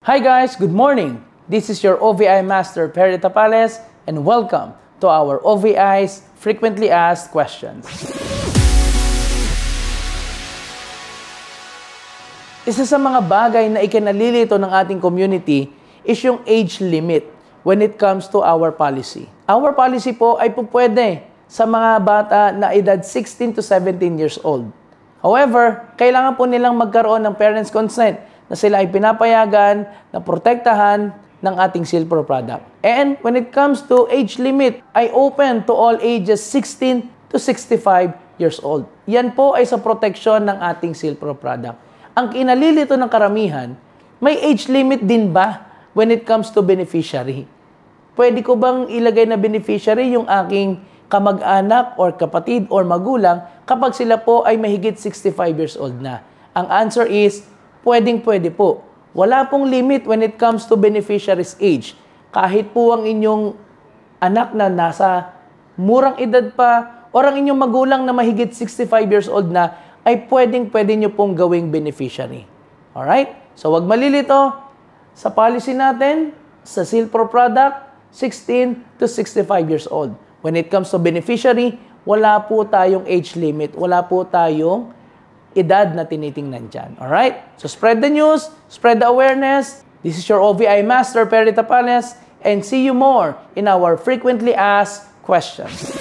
Hi guys, good morning. This is your OVI Master Perry Tapales and welcome to our OVI's Frequently Asked Questions. Isa sa mga bagay na ikinalilito ng ating community is yung age limit when it comes to our policy. Our policy po ay pupwede sa mga bata na edad 16 to 17 years old. However, kailangan po nilang magkaroon ng parents' consent na sila ay pinapayagan na protektahan ng ating Silpro product. And when it comes to age limit, ay open to all ages 16 to 65 years old. Yan po ay sa protection ng ating Silpro product. Ang kinalilito ng karamihan, may age limit din ba when it comes to beneficiary? Pwede ko bang ilagay na beneficiary yung aking kamag-anak or kapatid or magulang kapag sila po ay mahigit 65 years old na? Ang answer is, pwedeng-pwede po. Wala pong limit when it comes to beneficiary's age. Kahit po ang inyong anak na nasa murang edad pa o ang inyong magulang na mahigit 65 years old na, ay pwedeng-pwede nyo pong gawing beneficiary. Alright? So, wag malilito. Sa policy natin, sa Silpro product, 16 to 65 years old. When it comes to beneficiary, wala po tayong age limit. Wala po tayong edad na tinitingnan dyan. Alright? So, spread the news, spread the awareness. This is your OVI Master, Perry Tapales, and see you more in our Frequently Asked Questions.